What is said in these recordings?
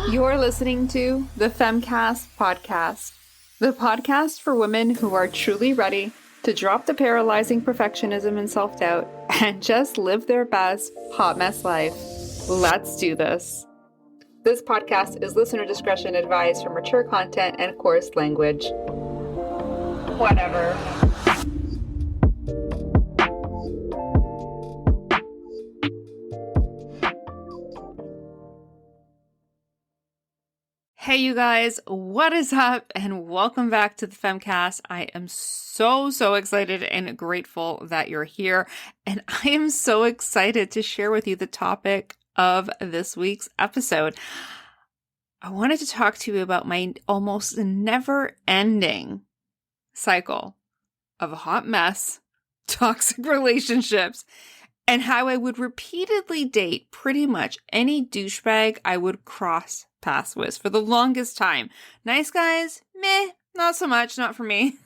You're listening to the Femme Cast podcast, the podcast for women who are truly ready to drop the paralyzing perfectionism and self-doubt and just live their best hot mess life. Let's do this. This podcast is listener discretion advised for mature content and coarse language. Whatever. Hey you guys, what is up? And welcome back to the Femme Cast. I am so excited and grateful that you're here. And I am so excited to share with you the topic of this week's episode. I wanted to talk to you about my almost never-ending cycle of a hot mess, toxic relationships, and how I would repeatedly date pretty much any douchebag I would cross paths with for the longest time. Nice guys, meh, not so much, not for me.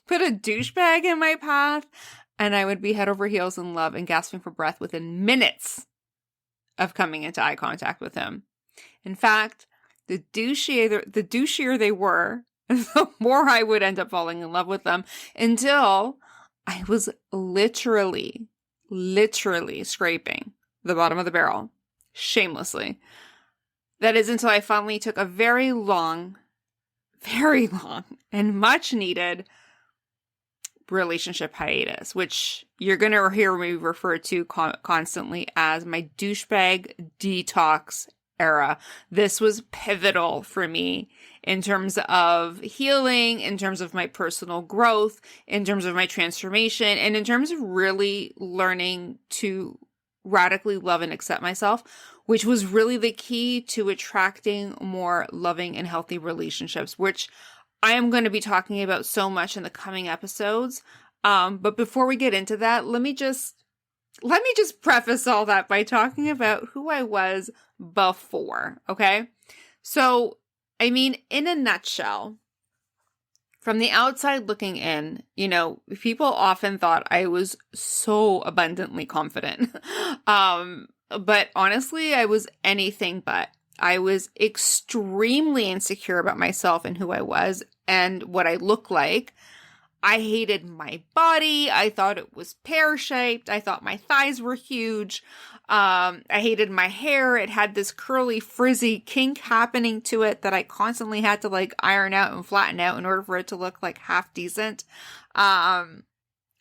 Put a douchebag in my path, and I would be head over heels in love and gasping for breath within minutes of coming into eye contact with him. In fact, the douchier they were, the more I would end up falling in love with them until I was literally scraping the bottom of the barrel, shamelessly. That is until I finally took a very long and much needed relationship hiatus, which you're going to hear me refer to constantly as my douchebag detox era. This was pivotal for me in terms of healing, in terms of my personal growth, in terms of my transformation, and in terms of really learning to radically love and accept myself, which was really the key to attracting more loving and healthy relationships, which I am going to be talking about so much in the coming episodes. But before we get into that, let me just preface all that by talking about who I was before, okay? So, I mean, in a nutshell, from the outside looking in, you know, people often thought I was so abundantly confident. But honestly, I was anything but. I was extremely insecure about myself and who I was and what I looked like. I hated my body. I thought it was pear-shaped. I thought my thighs were huge. I hated my hair. It had this curly, frizzy kink happening to it that I constantly had to like iron out and flatten out in order for it to look like half decent.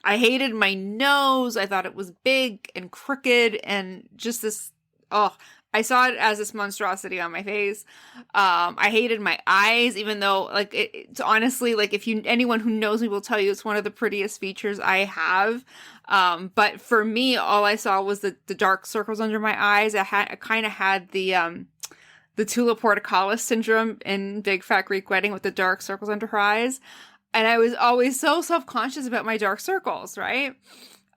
I hated my nose. I thought it was big and crooked and just this, I saw it as this monstrosity on my face. I hated my eyes, even though like it's honestly like anyone who knows me will tell you it's one of the prettiest features I have. But for me, all I saw was the dark circles under my eyes. I kind of had the Tula Portocalis syndrome in Big Fat Greek Wedding with the dark circles under her eyes. And I was always so self-conscious about my dark circles, right?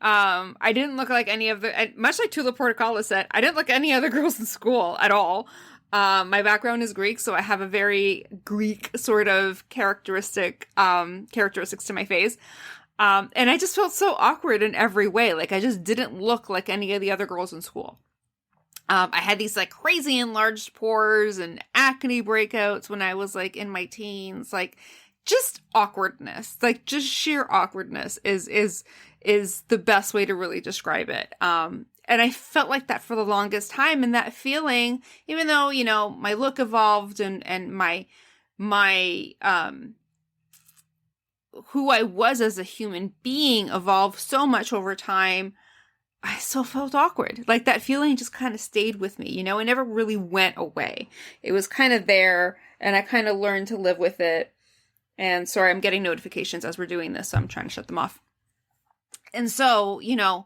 I didn't look like any of much like Tula Portocalis said, I didn't look any other girls in school at all. My background is Greek, so I have a very Greek sort of characteristics to my face. And I just felt so awkward in every way. Like I just didn't look like any of the other girls in school. I had these like crazy enlarged pores and acne breakouts when I was like in my teens, like just awkwardness, like just sheer awkwardness is the best way to really describe it. And I felt like that for the longest time. And that feeling, even though, you know, my look evolved and my who I was as a human being evolved so much over time, I still felt awkward. Like that feeling just kind of stayed with me, you know, it never really went away. It was kind of there and I kind of learned to live with it. And sorry, I'm getting notifications as we're doing this, so I'm trying to shut them off. And so, you know,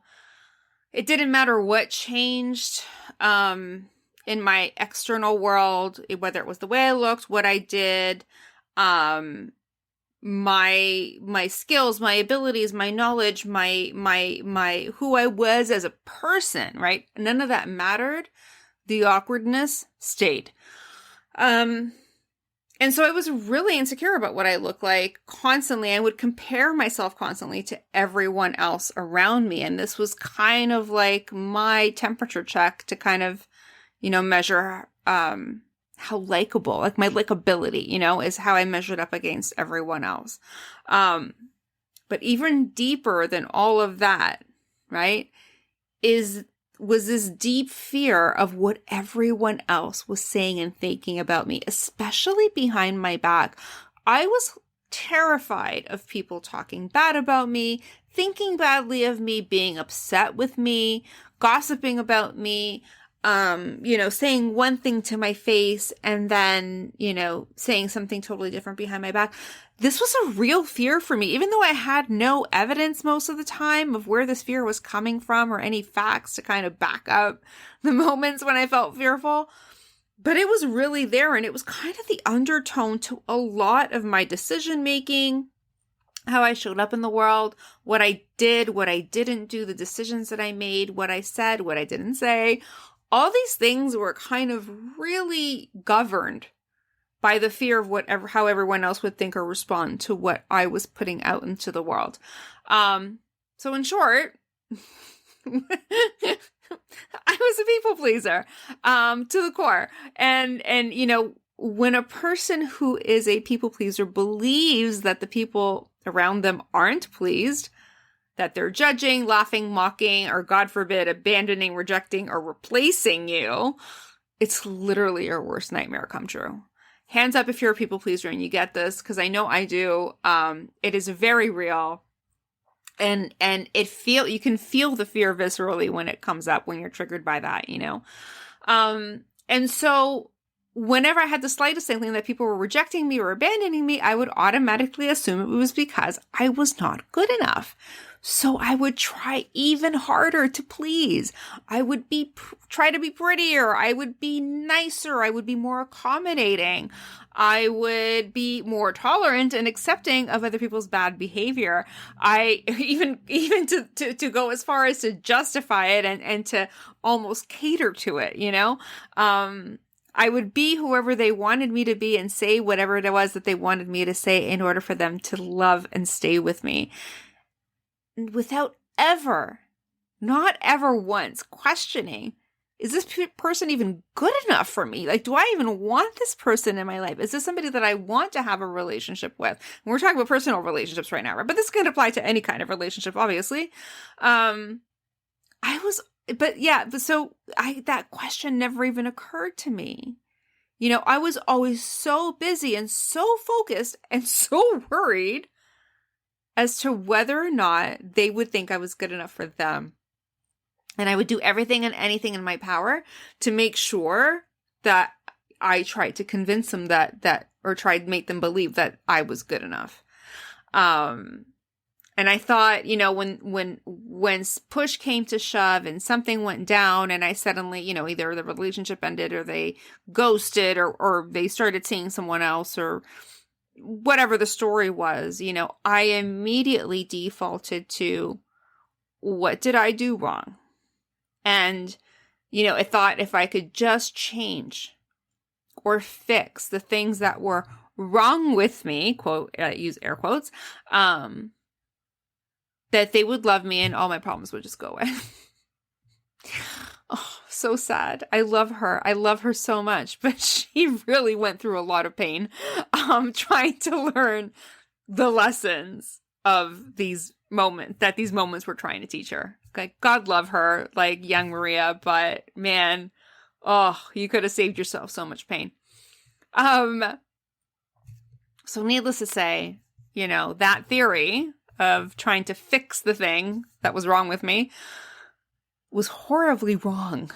it didn't matter what changed in my external world, whether it was the way I looked, what I did, my skills, my abilities, my knowledge, my who I was as a person, right? None of that mattered. The awkwardness stayed. And so I was really insecure about what I looked like constantly. I would compare myself constantly to everyone else around me. And this was kind of like my temperature check to kind of, you know, measure how likable, like my likability, is how I measured up against everyone else. But even deeper than all of that, right, was this deep fear of what everyone else was saying and thinking about me, especially behind my back. I was terrified of people talking bad about me, thinking badly of me, being upset with me, gossiping about me, saying one thing to my face and then, saying something totally different behind my back. This was a real fear for me, even though I had no evidence most of the time of where this fear was coming from or any facts to kind of back up the moments when I felt fearful. But it was really there, and it was kind of the undertone to a lot of my decision making, how I showed up in the world, what I did, what I didn't do, the decisions that I made, what I said, what I didn't say. All these things were kind of really governed by the fear of how everyone else would think or respond to what I was putting out into the world. So in short, I was a people pleaser, to the core. And, when a person who is a people pleaser believes that the people around them aren't pleased, that they're judging, laughing, mocking, or God forbid, abandoning, rejecting, or replacing you, it's literally your worst nightmare come true. Hands up if you're a people pleaser and you get this, because I know I do. It is very real. And you can feel the fear viscerally when it comes up, when you're triggered by that, And so whenever I had the slightest inkling that people were rejecting me or abandoning me, I would automatically assume it was because I was not good enough. So I would try even harder to please. I would try to be prettier. I would be nicer. I would be more accommodating. I would be more tolerant and accepting of other people's bad behavior. I even to go as far as to justify it and to almost cater to it, I would be whoever they wanted me to be and say whatever it was that they wanted me to say in order for them to love and stay with me. Without not ever once questioning, is this person even good enough for me? Like, do I even want this person in my life? Is this somebody that I want to have a relationship with? And we're talking about personal relationships right now, right? But this can apply to any kind of relationship, obviously. That question never even occurred to me. I was always so busy and so focused and so worried as to whether or not they would think I was good enough for them. And I would do everything and anything in my power to make sure that I tried to convince them or tried to make them believe that I was good enough. And I thought, when push came to shove and something went down and I suddenly, either the relationship ended or they ghosted or they started seeing someone else or whatever the story was, I immediately defaulted to, what did I do wrong? And, I thought if I could just change or fix the things that were wrong with me, quote, use air quotes, that they would love me and all my problems would just go away. Oh, so sad. I love her. I love her so much, but she really went through a lot of pain, trying to learn the lessons of these moments were trying to teach her. Like, God love her, like young Maria, but man, you could have saved yourself so much pain. So needless to say, that theory of trying to fix the thing that was wrong with me was horribly wrong.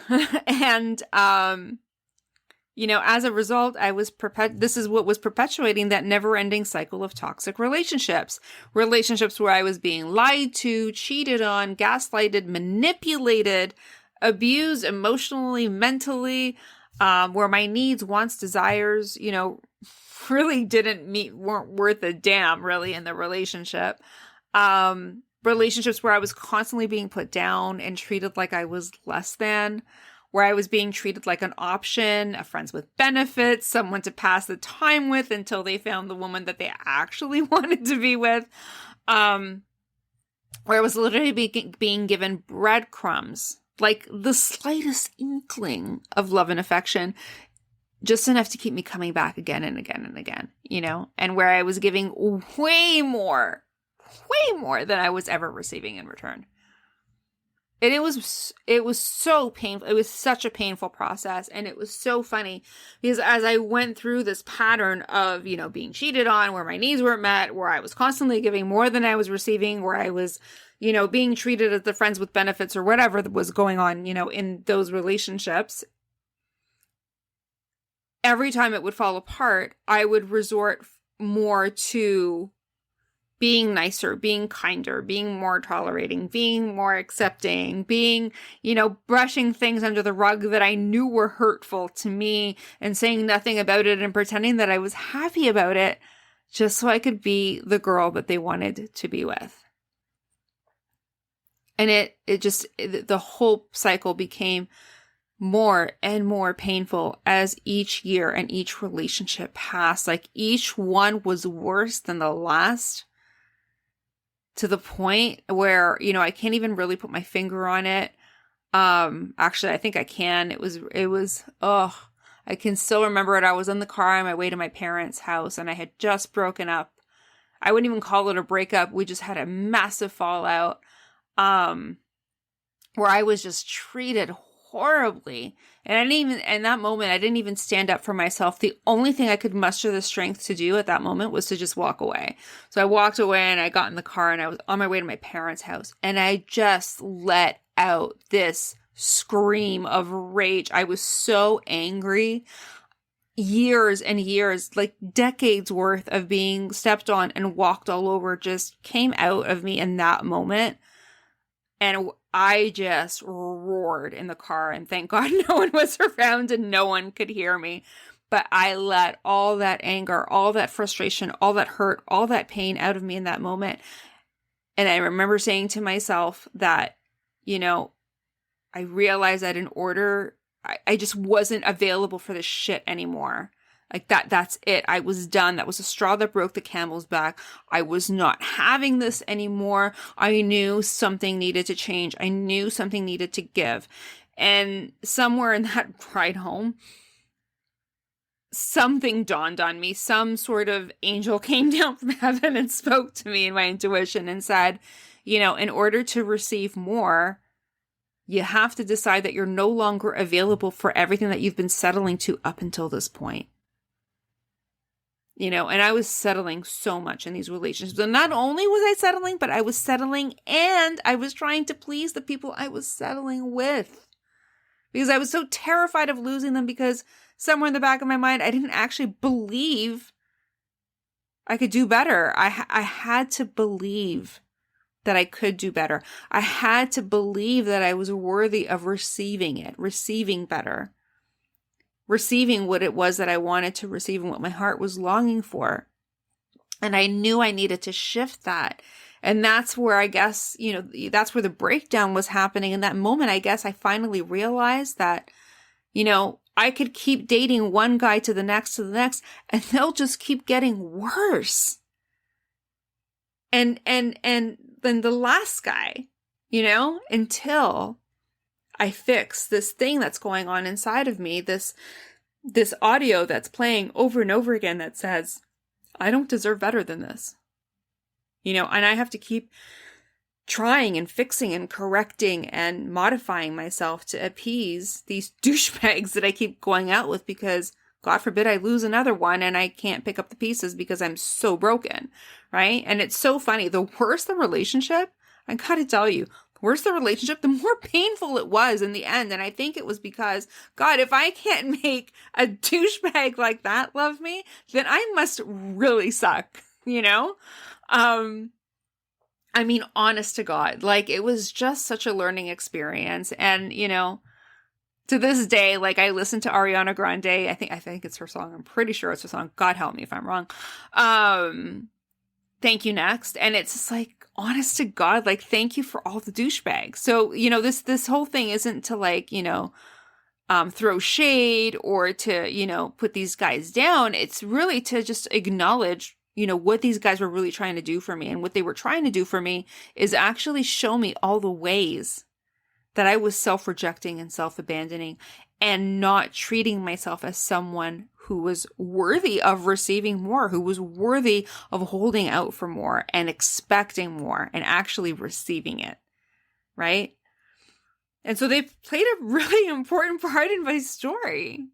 And, as a result, this is what was perpetuating that never-ending cycle of toxic relationships where I was being lied to, cheated on, gaslighted, manipulated, abused emotionally, mentally, where my needs, wants, desires, really weren't worth a damn really in the relationship. Relationships where I was constantly being put down and treated like I was less than, where I was being treated like an option, a friends with benefits, someone to pass the time with until they found the woman that they actually wanted to be with, where I was literally being given breadcrumbs, like the slightest inkling of love and affection, just enough to keep me coming back again and again and again, you know, and where I was giving way more than I was ever receiving in return. And it was so painful. It was such a painful process. And it was so funny because as I went through this pattern of, you know, being cheated on, where my needs weren't met, where I was constantly giving more than I was receiving, where I was, you know, being treated as the friends with benefits or whatever that was going on, you know, in those relationships, every time it would fall apart, I would resort more to being nicer, being kinder, being more tolerating, being more accepting, being, you know, brushing things under the rug that I knew were hurtful to me and saying nothing about it and pretending that I was happy about it just so I could be the girl that they wanted to be with. And the whole cycle became more and more painful as each year and each relationship passed. Like each one was worse than the last, to the point where, you know, I can't even really put my finger on it. Actually, I think I can. It was, I can still remember it. I was in the car on my way to my parents' house and I had just broken up. I wouldn't even call it a breakup. We just had a massive fallout, where I was just treated horribly. And in that moment, I didn't even stand up for myself. The only thing I could muster the strength to do at that moment was to just walk away. So I walked away and I got in the car and I was on my way to my parents' house. And I just let out this scream of rage. I was so angry. Years and years, like decades worth of being stepped on and walked all over just came out of me in that moment. And I just roared in the car, and thank God no one was around and no one could hear me. But I let all that anger, all that frustration, all that hurt, all that pain out of me in that moment. And I remember saying to myself that, you know, I realized that in order, I just wasn't available for this shit anymore. Like that's it. I was done. That was the straw that broke the camel's back. I was not having this anymore. I knew something needed to change. I knew something needed to give. And somewhere in that ride home, something dawned on me. Some sort of angel came down from heaven and spoke to me in my intuition and said, you know, in order to receive more, you have to decide that you're no longer available for everything that you've been settling to up until this point. You know, and I was settling so much in these relationships. And not only was I settling, but I was settling and I was trying to please the people I was settling with. Because I was so terrified of losing them, because somewhere in the back of my mind, I didn't actually believe I could do better. I had to believe that I could do better. I had to believe that I was worthy of receiving it, receiving better. Receiving what it was that I wanted to receive and what my heart was longing for. And I knew I needed to shift that. And that's where I guess, you know, that's where the breakdown was happening. In that moment, I guess I finally realized that, you know, I could keep dating one guy to the next, and they'll just keep getting worse. And then the last guy, you know, until I fix this thing that's going on inside of me, this audio that's playing over and over again that says, I don't deserve better than this. You know, and I have to keep trying and fixing and correcting and modifying myself to appease these douchebags that I keep going out with, because God forbid I lose another one and I can't pick up the pieces because I'm so broken, right? And it's so funny. The worse the relationship, I gotta tell you, the worse the relationship, the more painful it was in the end. And I think it was because, God, if I can't make a douchebag like that love me, then I must really suck, you know? I mean, honest to God, like it was just such a learning experience. And, you know, to this day, like I listen to Ariana Grande. I think it's her song. I'm pretty sure it's her song. God help me if I'm wrong. Thank You Next. And it's just like, honest to God, like, thank you for all the douchebags. So, you know, this whole thing isn't to like, you know, throw shade or to, you know, put these guys down. It's really to just acknowledge, you know, what these guys were really trying to do for me. And what they were trying to do for me is actually show me all the ways that I was self-rejecting and self-abandoning. and not treating myself as someone who was worthy of receiving more, who was worthy of holding out for more and expecting more and actually receiving it, right? And so they played a really important part in my story.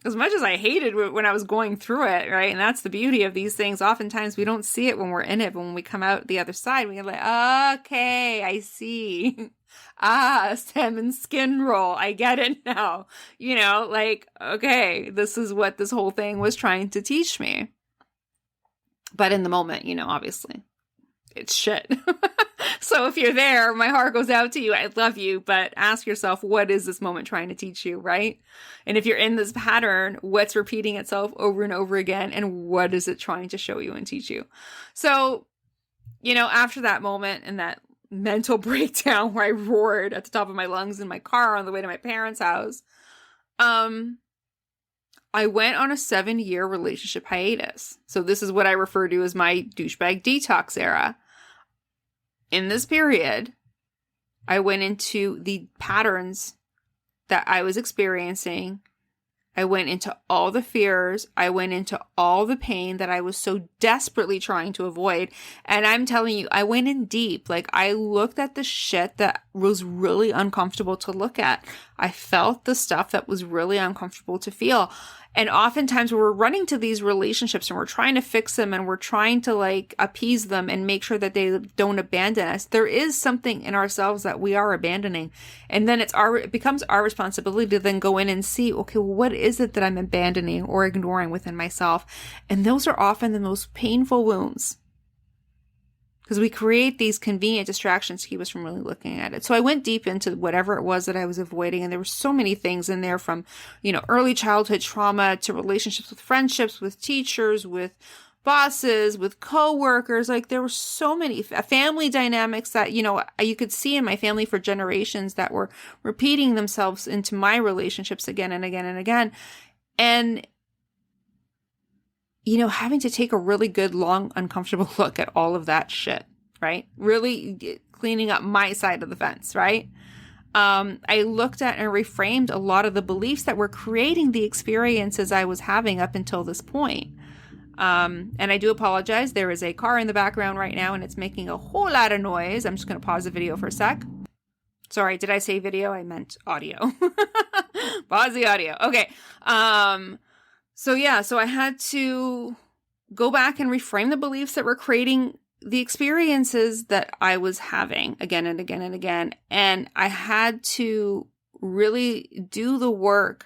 As much as I hated when I was going through it, right? And that's the beauty of these things. Oftentimes we don't see it when we're in it, but when we come out the other side, we're like, okay, I see. Salmon skin roll. I get it now. Like, okay, this is what this whole thing was trying to teach me. But in the moment, obviously, it's shit. So if you're there, my heart goes out to you. I love you, but ask yourself, what is this moment trying to teach you, right? And if you're in this pattern, what's repeating itself over and over again, and what is it trying to show you and teach you? So, after that moment and that mental breakdown where I roared at the top of my lungs in my car on the way to my parents' house, I went on a 7-year relationship hiatus. So this is what I refer to as my douchebag detox era. In this period, I went into the patterns that I was experiencing. I went into all the fears. I went into all the pain that I was so desperately trying to avoid. And I'm telling you, I went in deep. Like, I looked at the shit that was really uncomfortable to look at. I felt the stuff that was really uncomfortable to feel. And oftentimes we're running to these relationships and we're trying to fix them and we're trying to like appease them and make sure that they don't abandon us. There is something in ourselves that we are abandoning. And then it becomes our responsibility to then go in and see, okay, well, what is it that I'm abandoning or ignoring within myself? And those are often the most painful wounds. Because we create these convenient distractions to keep us from really looking at it. So I went deep into whatever it was that I was avoiding. And there were so many things in there from, early childhood trauma to relationships with friendships, with teachers, with bosses, with coworkers. Like, there were so many family dynamics that, you could see in my family for generations that were repeating themselves into my relationships again and again and again. And having to take a really good, long, uncomfortable look at all of that shit, right? Really cleaning up my side of the fence, right? I looked at and reframed a lot of the beliefs that were creating the experiences I was having up until this point. And I do apologize. There is a car in the background right now and it's making a whole lot of noise. I'm just going to pause the video for a sec. Sorry, did I say video? I meant audio. Pause the audio. Okay. So I had to go back and reframe the beliefs that were creating the experiences that I was having again and again and again. And I had to really do the work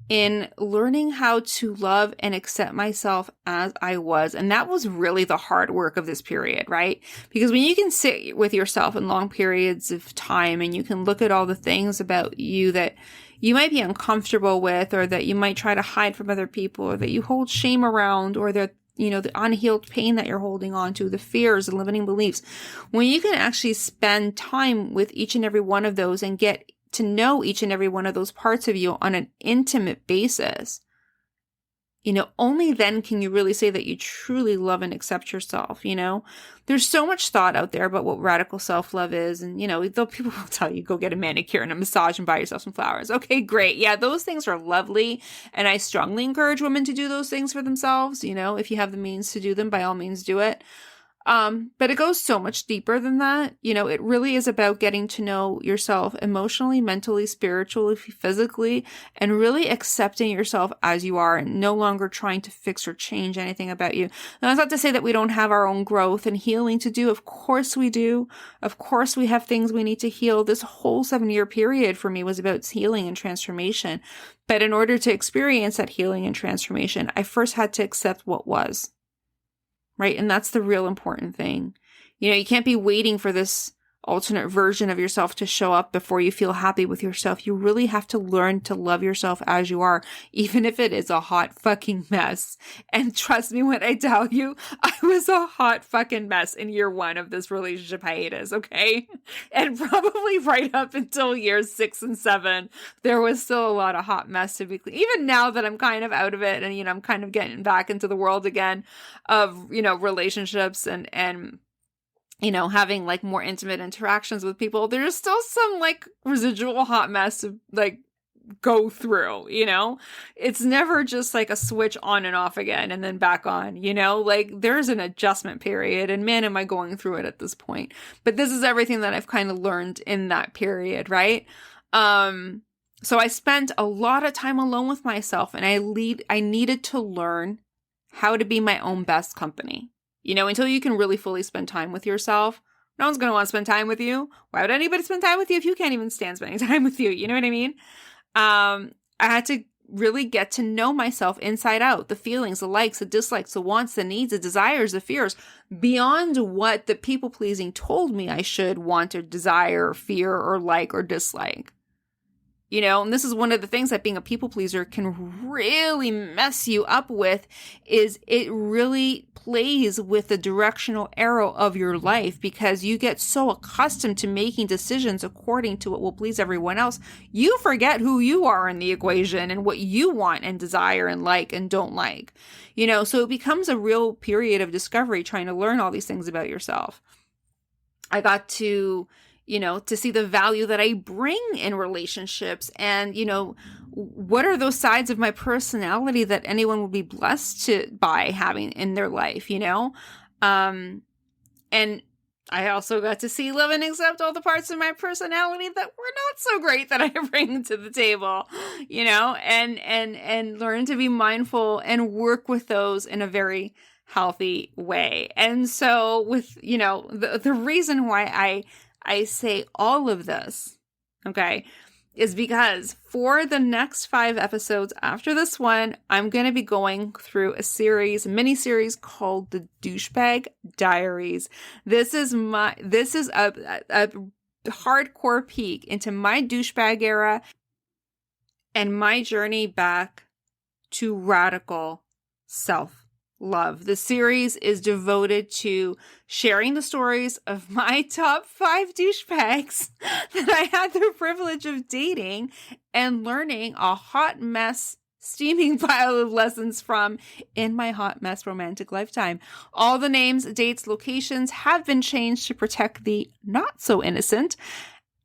in learning how to love and accept myself as I was. And that was really the hard work of this period, right? Because when you can sit with yourself in long periods of time and you can look at all the things about you that you might be uncomfortable with, or that you might try to hide from other people, or that you hold shame around, or that, the unhealed pain that you're holding on to, the fears and limiting beliefs. When you can actually spend time with each and every one of those and get to know each and every one of those parts of you on an intimate basis, only then can you really say that you truly love and accept yourself. There's so much thought out there about what radical self-love is. And, though people will tell you, go get a manicure and a massage and buy yourself some flowers. Okay, great. Yeah, those things are lovely. And I strongly encourage women to do those things for themselves. If you have the means to do them, by all means do it. But it goes so much deeper than that. It really is about getting to know yourself emotionally, mentally, spiritually, physically, and really accepting yourself as you are and no longer trying to fix or change anything about you. Now, that's not to say that we don't have our own growth and healing to do. Of course we do. Of course we have things we need to heal. This whole 7-year period for me was about healing and transformation. But in order to experience that healing and transformation, I first had to accept what was. Right? And that's the real important thing. You can't be waiting for this alternate version of yourself to show up before you feel happy with yourself. You really have to learn to love yourself as you are, even if it is a hot fucking mess. And trust me when I tell you, I was a hot fucking mess in year 1 of this relationship hiatus, okay? And probably right up until years 6 and 7, there was still a lot of hot mess to be clean. Even now that I'm kind of out of it and, I'm kind of getting back into the world again of, relationships and having like more intimate interactions with people, there's still some like residual hot mess to like go through, it's never just like a switch on and off again and then back on, like there's an adjustment period, and man, am I going through it at this point. But this is everything that I've kind of learned in that period, right? So I spent a lot of time alone with myself, and I needed to learn how to be my own best company. Until you can really fully spend time with yourself, no one's going to want to spend time with you. Why would anybody spend time with you if you can't even stand spending time with you? You know what I mean? I had to really get to know myself inside out, the feelings, the likes, the dislikes, the wants, the needs, the desires, the fears, beyond what the people pleasing told me I should want or desire or fear or like or dislike. And this is one of the things that being a people pleaser can really mess you up with, is it really plays with the directional arrow of your life, because you get so accustomed to making decisions according to what will please everyone else. You forget who you are in the equation and what you want and desire and like and don't like, so it becomes a real period of discovery, trying to learn all these things about yourself. I got to to see the value that I bring in relationships, and, what are those sides of my personality that anyone would be blessed by having in their life, and I also got to see, love, and accept all the parts of my personality that were not so great that I bring to the table, and learn to be mindful and work with those in a very healthy way. And so with, the reason why I say all of this, okay, is because for the next 5 episodes after this one, I'm going to be going through a mini-series called the Douchebag Diaries. This is a hardcore peek into my douchebag era and my journey back to radical self-love. The series is devoted to sharing the stories of my top 5 douchebags that I had the privilege of dating and learning a hot mess, steaming pile of lessons from in my hot mess romantic lifetime. All the names, dates, locations have been changed to protect the not so innocent.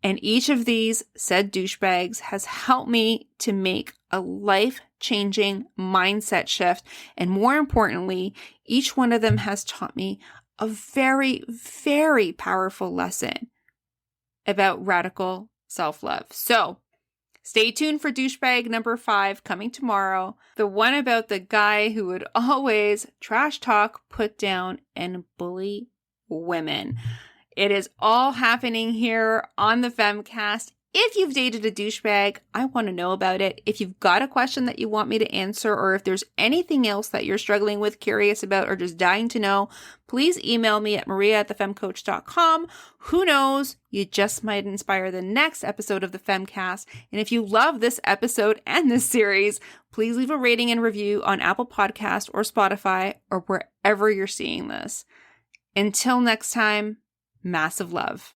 And each of these said douchebags has helped me to make a life-changing mindset shift. And more importantly, each one of them has taught me a very, very powerful lesson about radical self-love. So stay tuned for douchebag number 5 coming tomorrow. The one about the guy who would always trash talk, put down, and bully women. It is all happening here on the Femme Cast. If you've dated a douchebag, I want to know about it. If you've got a question that you want me to answer, or if there's anything else that you're struggling with, curious about, or just dying to know, please email me at maria@thefemcoach.com. Who knows? You just might inspire the next episode of the Femme Cast. And if you love this episode and this series, please leave a rating and review on Apple Podcast or Spotify or wherever you're seeing this. Until next time, massive love.